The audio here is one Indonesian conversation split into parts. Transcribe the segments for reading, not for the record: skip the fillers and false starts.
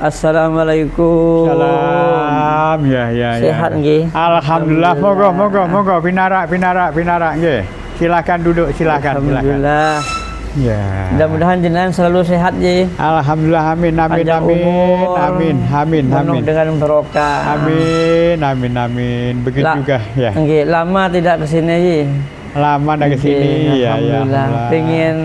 Assalamualaikum. Salam, ya. Sehat nggih? Alhamdulillah, monggo pinarak nggih. Silakan duduk, silakan. Alhamdulillah. Ya. Mudah-mudahan jenengan selalu sehat nggih. Alhamdulillah, amin. Penuh dengan barokah. Amin. Begitu juga ya. Nggih, lama tidak ke sini nggih. Lama dah ke sini ya. Alhamdulillah. Pengen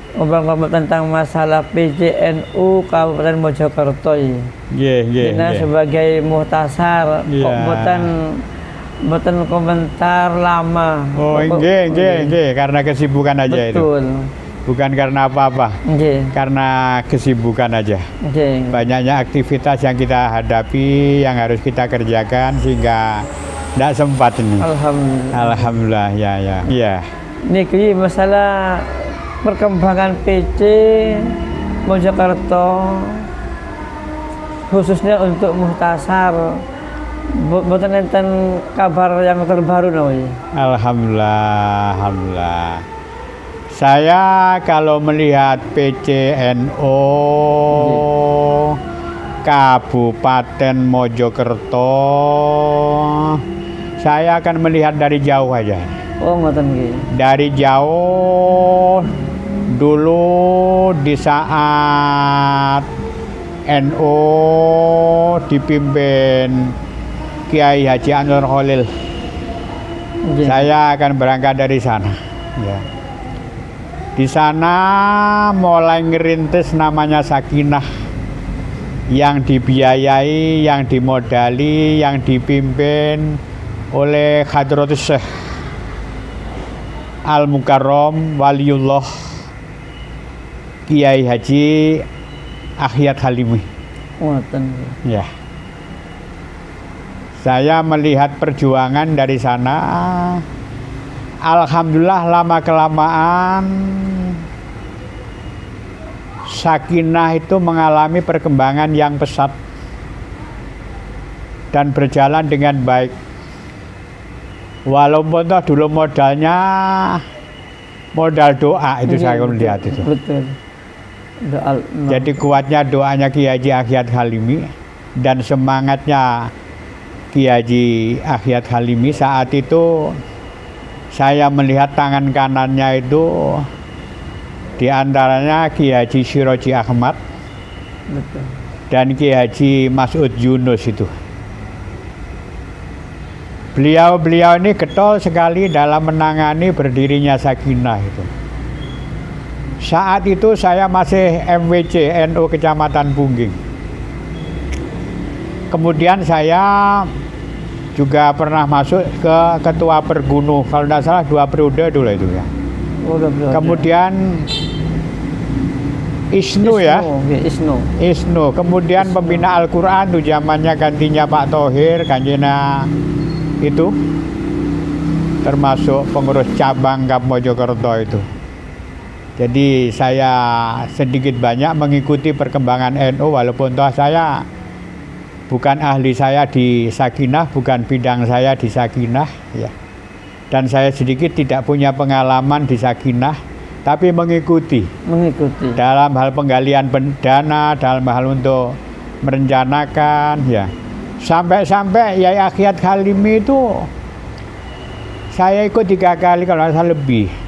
ngobrol-ngobrol tentang masalah PJNU Kabupaten Mojokerto ya. Nggih. Sebagai muhtasar, kok mboten komentar lama. Oh, nggih, karena kesibukan aja. Betul. Itu. Bukan karena apa-apa. Nggih. Karena kesibukan aja. Nggih. Banyaknya aktivitas yang kita hadapi, yang harus kita kerjakan sehingga tidak sempat ini. Alhamdulillah, ya. Niki masalah perkembangan PC Mojokerto khususnya untuk muhtasar, boten enten kabar yang terbaru namanya. Alhamdulillah. Saya kalau melihat PCNO Kabupaten Mojokerto, saya akan melihat dari jauh aja. Oh, ngoten nggih. Dari jauh dulu di saat NU dipimpin Kiai Haji Anwar Khalil. Saya akan berangkat dari sana. Ya. Di sana mulai ngerintis namanya Sakinah yang dibiayai, yang dimodali, yang dipimpin oleh Hadratus Syekh Al-Mukarram Waliullah Kiai Haji Ahyad Halimi. Ya. Saya melihat perjuangan dari sana. Alhamdulillah lama-kelamaan Sakinah itu mengalami perkembangan yang pesat dan berjalan dengan baik. Walaupun toh dulu modalnya modal doa itu saya melihat itu. Betul. Jadi kuatnya doanya Kiai Haji Ahyad Halimi dan semangatnya Kiai Haji Ahyad Halimi saat itu. Saya melihat tangan kanannya itu diantaranya Kiai Haji Shiroji Ahmad. Betul. Dan Kiai Haji Mas'ud Yunus itu. Beliau ini getol sekali dalam menangani berdirinya Sakinah itu. Saat itu saya masih MWC NU Kecamatan Pungging. Kemudian saya juga pernah masuk ke ketua Pergunu, kalau tidak salah 2 periode dulu itu ya. Kemudian Isnu ya. Isnu. Kemudian pembina Al-Quran itu zamannya gantinya Pak Thohir, gantinya itu termasuk pengurus cabang Kap Mojokerto itu. Jadi saya sedikit banyak mengikuti perkembangan NU walaupun toh saya bukan ahli saya di Sakinah, bukan bidang saya di Sakinah ya. Dan saya sedikit tidak punya pengalaman di Sakinah, tapi mengikuti dalam hal penggalian dana, dalam hal untuk merencanakan ya. Sampai Yai Ahyad Halimi itu saya ikut 3 kali kalau saya lebih.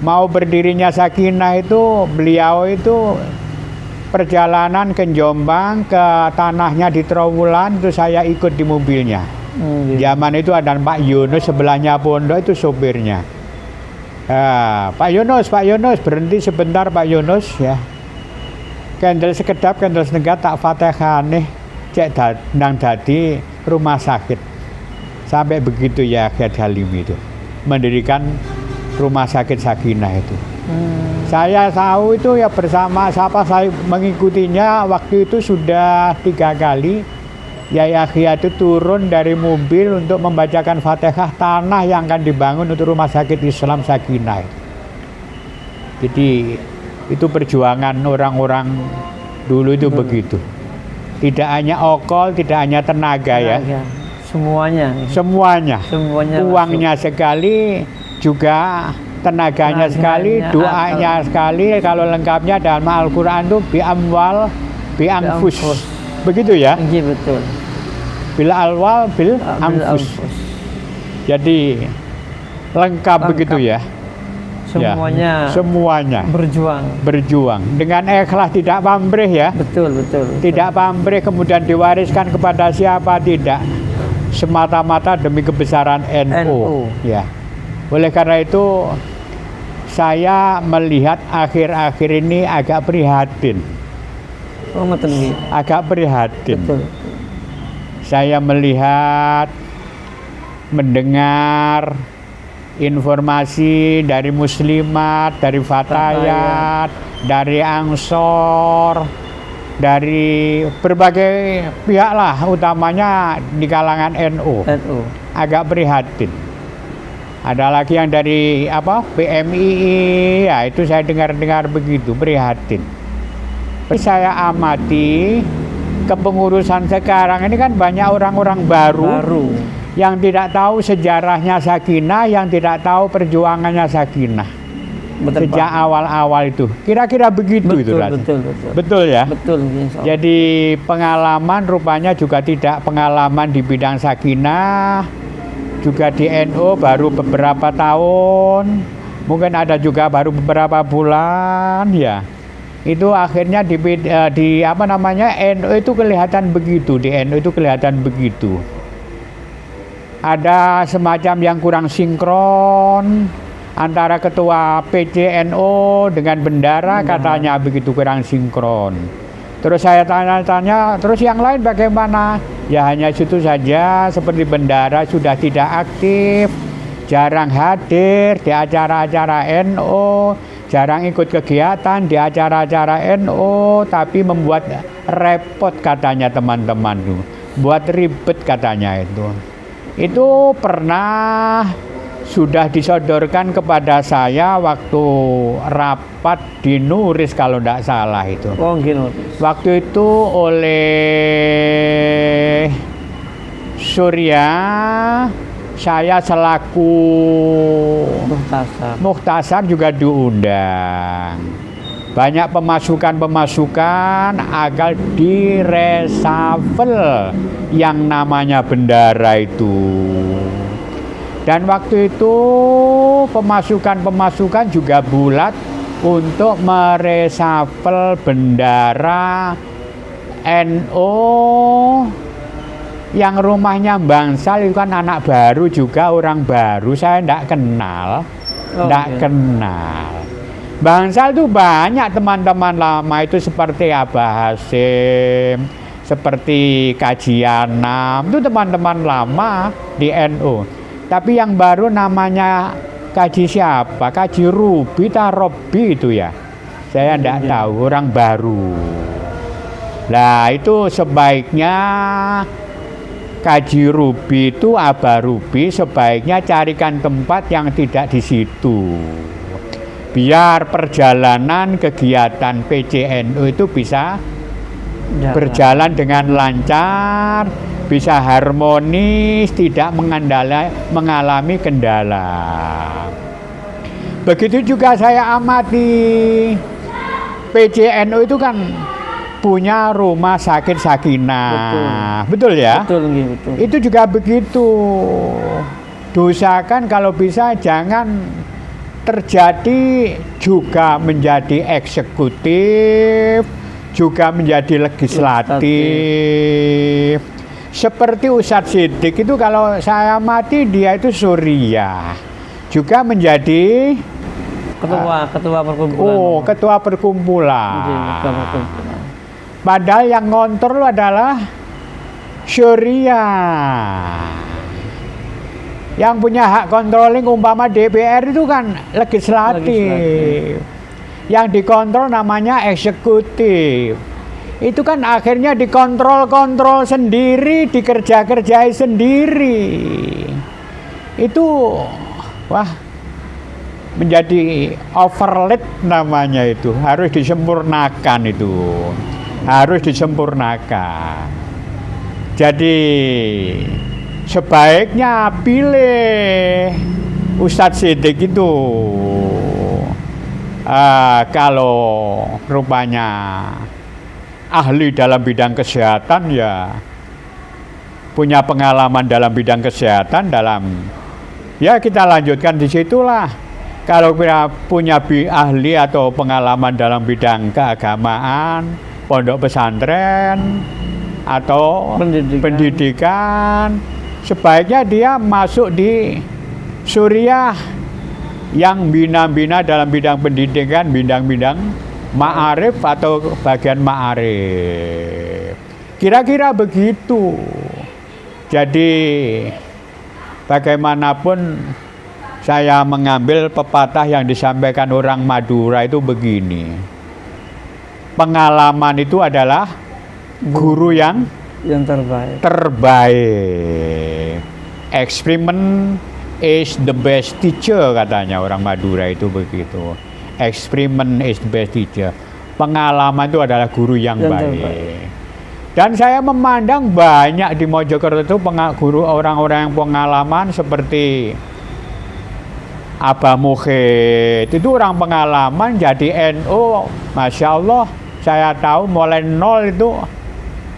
Mau berdirinya Sakinah itu beliau itu perjalanan ke Jombang, ke tanahnya di Trowulan itu saya ikut di mobilnya. Zaman itu ada Pak Yunus sebelahnya pondok itu sopirnya. Pak Yunus berhenti sebentar Pak Yunus ya. Kendel sekedap, kendel senegat tak fatihane cek nang dadi rumah sakit. Sampai begitu ya Ahyad Halimi itu mendirikan rumah sakit Sakinah itu. Saya tahu itu ya bersama siapa saya mengikutinya waktu itu sudah 3 kali. Yai Ahyad itu turun dari mobil untuk membacakan Fatihah tanah yang akan dibangun untuk rumah sakit Islam Sakinah. Jadi itu perjuangan orang-orang dulu itu begitu. Tidak hanya okol, tidak hanya tenaga ya. Semuanya. Uangnya masuk. Sekali juga tenaganya sekali, doanya sekali. Kalau lengkapnya dalam Al-Quran itu bi amwal bi anfus. anfus. Begitu ya? Iya betul. Bil alwal bil Bil anfus. Jadi lengkap begitu ya. Semuanya. Ya, semuanya berjuang dengan ikhlas, tidak pamrih ya. Betul. Tidak pamrih kemudian diwariskan kepada siapa, tidak, semata-mata demi kebesaran NU. Ya. Oleh karena itu saya melihat akhir-akhir ini agak prihatin. Oh, betul. Agak prihatin. Betul. Saya melihat, mendengar informasi dari muslimat, dari fatayat, dari ansor, dari berbagai pihak lah, utamanya di kalangan NU. Agak prihatin. Ada lagi yang dari PMII, ya itu saya dengar-dengar begitu, prihatin. Saya amati kepengurusan sekarang ini kan banyak orang-orang baru yang tidak tahu sejarahnya Sakinah, yang tidak tahu perjuangannya Sakinah. Betul, sejak awal-awal itu. Kira-kira begitu itu rasanya. Betul ya? Betul. Jadi pengalaman rupanya juga tidak pengalaman di bidang Sakinah, juga di NU baru beberapa tahun, mungkin ada juga baru beberapa bulan ya. Itu akhirnya di NU itu kelihatan begitu, di NU itu kelihatan begitu. Ada semacam yang kurang sinkron antara ketua PCNU dengan bendara, katanya begitu, kurang sinkron. Terus saya tanya-tanya, terus yang lain bagaimana? Ya hanya situ saja, seperti bendara sudah tidak aktif, jarang hadir di acara-acara NU, jarang ikut kegiatan di acara-acara NU, tapi membuat repot katanya teman-teman tuh, buat ribet katanya itu. Itu pernah sudah disodorkan kepada saya waktu rapat di Nuris kalau tidak salah itu. Oh, gitu. Waktu itu oleh Surya, saya selaku Mukhtasar juga diundang. Banyak pemasukan agar diresafel yang namanya bendara itu. Dan waktu itu pemasukan juga bulat untuk meresafel bendara NU yang rumahnya Bangsal itu kan anak baru juga, orang baru, saya tidak kenal. Kenal. Bangsal itu banyak teman-teman lama itu seperti Abah Hasim, seperti Kajianam, itu teman-teman lama di NU. Tapi yang baru namanya Kaji siapa? Kaji Rubi, Robi itu ya. Saya tidak tahu, orang baru. Nah itu sebaiknya Kaji Rubi itu, Abah Rubi, sebaiknya carikan tempat yang tidak di situ. Biar perjalanan kegiatan PCNU itu bisa berjalan dengan lancar, bisa harmonis, tidak mengalami kendala. Begitu juga saya amati PCNU itu kan punya rumah sakit Sakinah. Betul ya? Betul. Itu juga begitu. Dosakan kalau bisa jangan terjadi juga menjadi eksekutif, juga menjadi legislatif. Seperti Ustadz Siddiq itu kalau saya amati dia itu Suriah, juga menjadi ketua perkumpulan. Ketua perkumpulan. Padahal yang ngontrol adalah Suriah. Yang punya hak controlling umpama DPR itu kan legislatif. Yang dikontrol namanya eksekutif. Itu kan akhirnya dikontrol sendiri, dikerja-kerjai sendiri. Itu menjadi overload namanya itu. Harus disempurnakan itu. Harus disempurnakan. Jadi sebaiknya pilih Ustadz Siddiq itu kalau rupanya ahli dalam bidang kesehatan ya punya pengalaman dalam bidang kesehatan ya kita lanjutkan di situlah. Kalau kita punya ahli atau pengalaman dalam bidang keagamaan, pondok pesantren atau pendidikan, sebaiknya dia masuk di Suriah yang bina-bina dalam bidang pendidikan, bidang-bidang ma'arif atau bagian ma'arif. Kira-kira begitu. Jadi bagaimanapun saya mengambil pepatah yang disampaikan orang Madura itu begini. Pengalaman itu adalah guru yang terbaik. Experiment is the best teacher, katanya orang Madura itu begitu. Experiment is the best teacher. Pengalaman itu adalah guru yang baik. Dan saya memandang banyak di Mojokerto itu guru orang-orang yang pengalaman seperti Abah Mukhid. Itu orang pengalaman jadi NU, Masya Allah. Saya tahu mulai nol itu,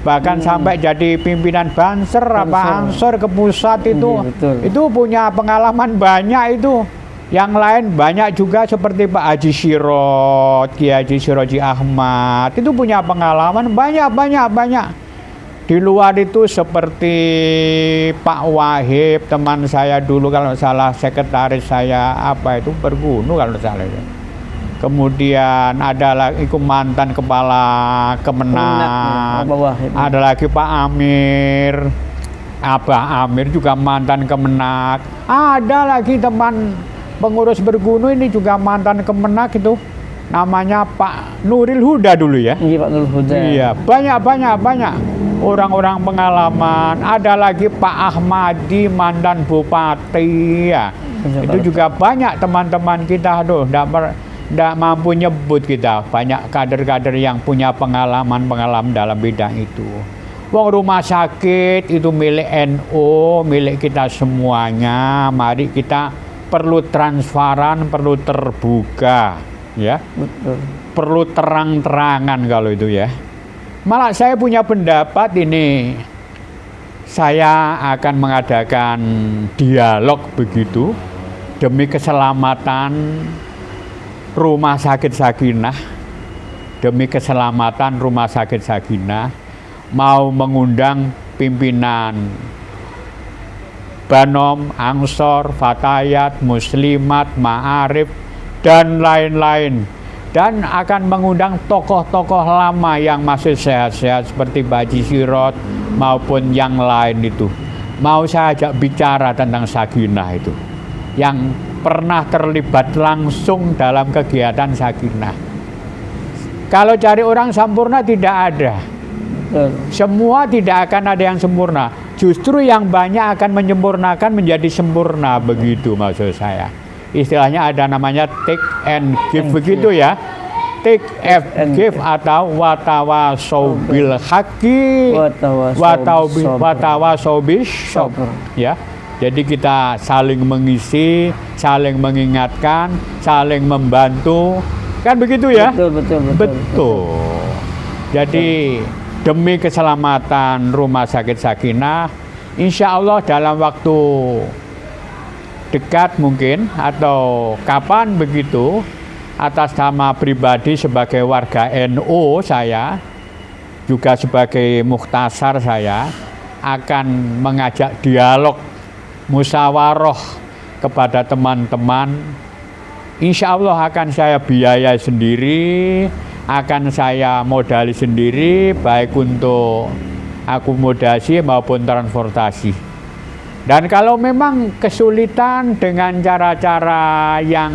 bahkan sampai jadi pimpinan Banser apa Ansor ke pusat itu. Itu punya pengalaman banyak itu. Yang lain banyak juga seperti Pak Haji Sirot, Kiai Haji Siroji Ahmad. Itu punya pengalaman banyak. Di luar itu seperti Pak Wahib, teman saya dulu kalau salah, sekretaris saya Pergunu kalau salah itu. Kemudian ada lagi mantan kepala Kemenang, ada lagi Pak Amir, Abah Amir juga mantan Kemenang. Ada lagi teman pengurus Bergunu ini juga mantan Kemenang itu, namanya Pak Nuril Huda dulu ya. Iya, Pak Nuril Huda. Iya, banyak orang-orang pengalaman. Ada lagi Pak Ahmadi, mantan bupati ya. Itu juga banyak teman-teman kita, tidak mampu nyebut kita. Banyak kader-kader yang punya pengalaman dalam bidang itu. Wong rumah sakit itu milik NU, milik kita semuanya. Mari kita perlu transparan, perlu terbuka, ya. Betul. Perlu terang-terangan kalau itu ya. Malah saya punya pendapat ini, saya akan mengadakan dialog begitu demi keselamatan Rumah Sakit Sakinah, demi keselamatan Rumah Sakit Sakinah, mau mengundang pimpinan Banom, Ansor, Fatayat, Muslimat, Ma'arif, dan lain-lain. Dan akan mengundang tokoh-tokoh lama yang masih sehat-sehat seperti Pak Haji Sirot maupun yang lain itu. Mau saya ajak bicara tentang Sakinah itu, yang pernah terlibat langsung dalam kegiatan Sakinah. Kalau cari orang sempurna tidak ada. Semua tidak akan ada yang sempurna. Justru yang banyak akan menyempurnakan menjadi sempurna, begitu maksud saya. Istilahnya ada namanya take and give begitu ya. Take and give atau watawasau bil haqqi watawasau bis sabr ya. Jadi kita saling mengisi, saling mengingatkan, saling membantu. Kan begitu ya? Betul. Jadi demi keselamatan Rumah Sakit Sakinah, insya Allah dalam waktu dekat mungkin atau kapan begitu, atas nama pribadi sebagai warga NU saya, juga sebagai mukhtasar saya akan mengajak dialog musyawarah kepada teman-teman. Insya Allah akan saya biayai sendiri, akan saya modali sendiri, baik untuk akomodasi maupun transportasi. Dan kalau memang kesulitan dengan cara-cara yang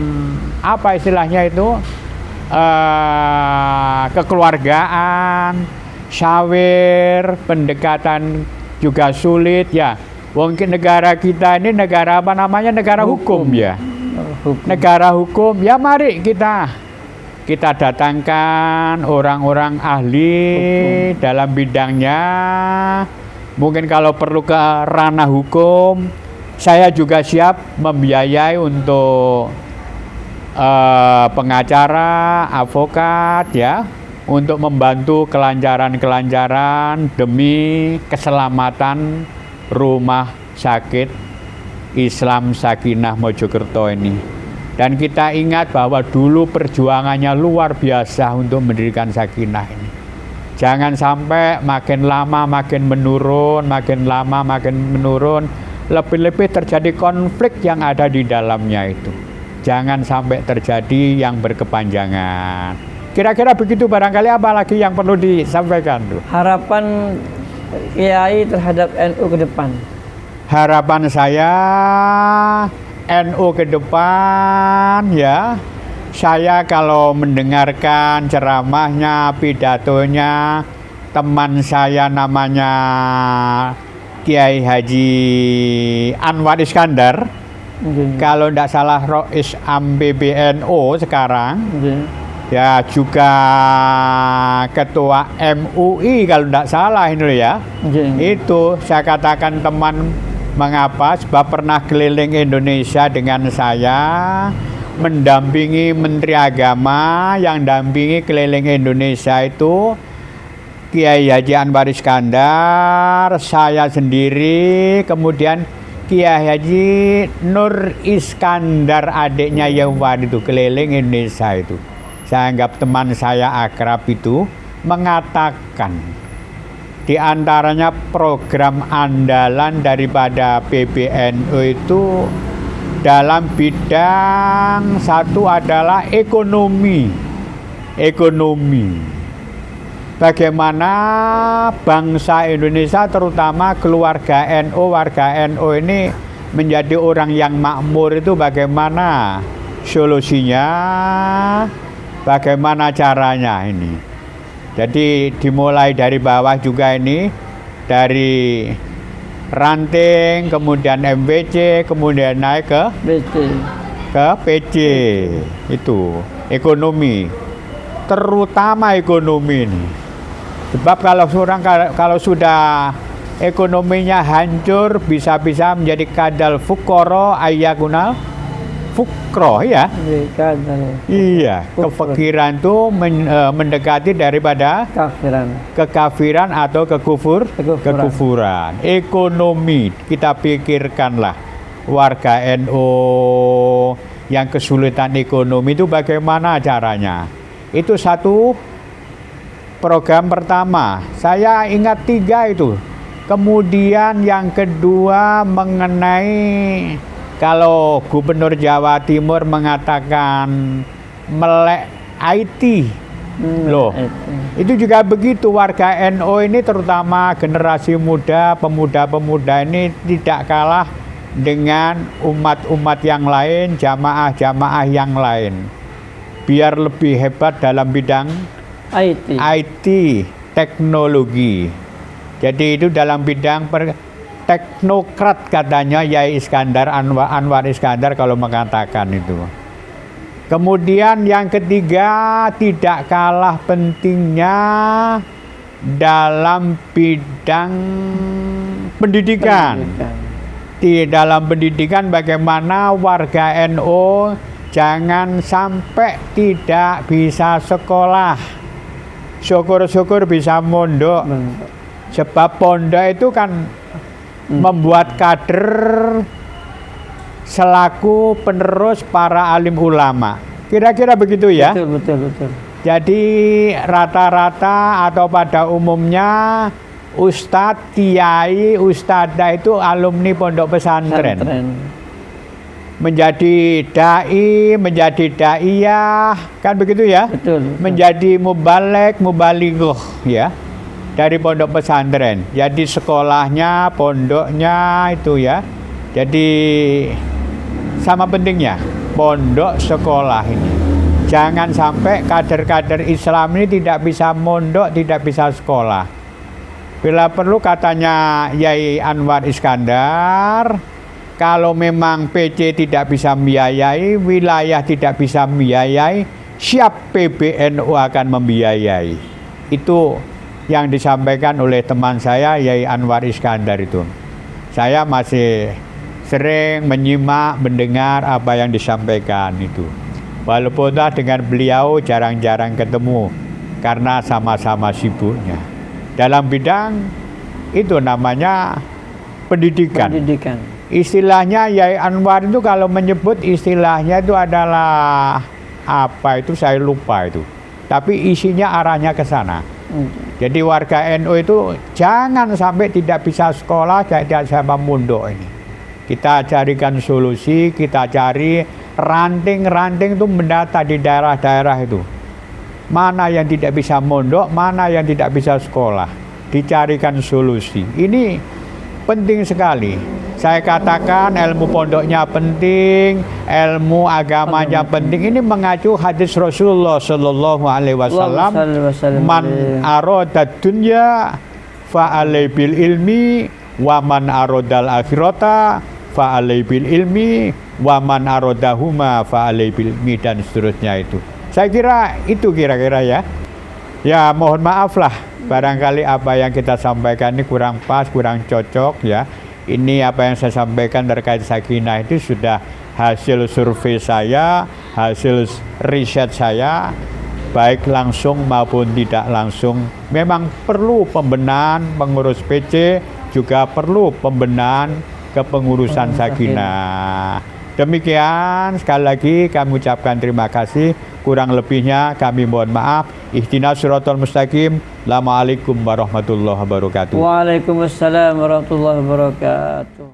apa istilahnya itu kekeluargaan, syawir, pendekatan juga sulit ya. Mungkin negara kita ini negara apa namanya, negara hukum ya. Negara hukum ya, mari kita datangkan orang-orang ahli dalam bidangnya. Mungkin kalau perlu ke ranah hukum, saya juga siap membiayai untuk pengacara, advokat ya, untuk membantu kelancaran-kelancaran demi keselamatan rumah sakit Islam Sakinah Mojokerto ini. Dan kita ingat bahwa dulu perjuangannya luar biasa untuk mendirikan Sakinah ini. Jangan sampai makin lama makin menurun, makin lama makin menurun, lebih-lebih terjadi konflik yang ada di dalamnya itu. Jangan sampai terjadi yang berkepanjangan. Kira-kira begitu, barangkali apa lagi yang perlu disampaikan tuh? Harapan Kiai terhadap NU ke depan. Harapan saya NU ke depan ya. Saya kalau mendengarkan ceramahnya, pidatonya teman saya namanya Kiai Haji Anwar Iskandar, kalau tidak salah Rois Am PBNU sekarang, ya juga ketua MUI kalau tidak salah ini ya. Itu saya katakan teman, mengapa? Sebab pernah keliling Indonesia dengan saya, mendampingi Menteri Agama yang dampingi keliling Indonesia itu Kiai Haji Anwar Iskandar, saya sendiri, kemudian Kiai Haji Nur Iskandar adiknya Yewar itu keliling Indonesia itu. Saya anggap teman saya akrab itu mengatakan di antaranya program andalan daripada PBNU itu dalam bidang satu adalah ekonomi. Bagaimana bangsa Indonesia terutama keluarga NU, warga NU ini menjadi orang yang makmur itu bagaimana solusinya, bagaimana caranya ini. Jadi dimulai dari bawah juga ini, dari ranting, kemudian MBC, kemudian naik ke PC, itu ekonomi, terutama ekonomi ini. Sebab kalau sudah ekonominya hancur, bisa-bisa menjadi kadal fukoro ayakunal fukro ya. Iya, kefakiran itu mendekati daripada kekafiran atau kekufuran. Ekonomi, kita pikirkanlah warga NU yang kesulitan ekonomi itu bagaimana caranya. Itu satu program pertama. Saya ingat 3 itu. Kemudian yang kedua mengenai kalau Gubernur Jawa Timur mengatakan melek IT, loh, itu juga begitu. Warga NU ini terutama generasi muda, pemuda-pemuda ini tidak kalah dengan umat-umat yang lain, jamaah-jamaah yang lain. Biar lebih hebat dalam bidang IT, teknologi. Jadi itu dalam bidang teknokrat katanya Yai Iskandar, Anwar Iskandar kalau mengatakan itu. Kemudian yang ketiga tidak kalah pentingnya dalam bidang pendidikan. Di dalam pendidikan bagaimana warga NU jangan sampai tidak bisa sekolah. Syukur-syukur bisa mondok. Sebab pondok itu kan membuat kader selaku penerus para alim ulama. Kira-kira begitu ya? Betul. Jadi rata-rata atau pada umumnya ustadz, kiai, ustadzah itu alumni pondok pesantren. Menjadi dai, menjadi daiyah, kan begitu ya? Betul. Menjadi mubalighah ya. Dari pondok pesantren. Jadi sekolahnya, pondoknya itu ya. Jadi sama pentingnya pondok sekolah ini. Jangan sampai kader-kader Islam ini tidak bisa mondok, tidak bisa sekolah. Bila perlu katanya Yai Anwar Iskandar, kalau memang PC tidak bisa membiayai, wilayah tidak bisa membiayai, siap PBNU akan membiayai. Itu yang disampaikan oleh teman saya Yai Anwar Iskandar itu. Saya masih sering menyimak, mendengar apa yang disampaikan itu. Walaupun dengan beliau jarang-jarang ketemu. karena sama-sama sibuknya. Dalam bidang itu namanya pendidikan. Pendidikan. Istilahnya Yai Anwar itu kalau menyebut istilahnya itu adalah apa itu saya lupa itu. Tapi isinya arahnya ke sana. Jadi warga NU itu jangan sampai tidak bisa sekolah, tidak sama mondok ini. Kita carikan solusi, kita cari ranting-ranting itu mendata di daerah-daerah itu. Mana yang tidak bisa mondok, mana yang tidak bisa sekolah. Dicarikan solusi. Ini penting sekali. Saya katakan ilmu pondoknya penting, ilmu agamanya penting. Ini mengacu hadis Rasulullah Sallallahu Alaihi Wasallam. Man aroda dunya fa alai bil ilmi, wa man arodal akhirata fa alai bil ilmi, wa man arodahuma fa alai bil ilmi, dan seterusnya itu. Saya kira itu kira-kira ya. Ya mohon maaf lah, barangkali apa yang kita sampaikan ini kurang pas, kurang cocok ya. Ini apa yang saya sampaikan terkait Sakinah itu sudah hasil survei saya, hasil riset saya, baik langsung maupun tidak langsung. Memang perlu pembenahan pengurus PC, juga perlu pembenahan kepengurusan Sakinah. Demikian, sekali lagi kami ucapkan terima kasih. Kurang lebihnya kami mohon maaf. Ihdinas siratal mustaqim. Assalamualaikum warahmatullahi wabarakatuh. Waalaikumsalam warahmatullahi wabarakatuh.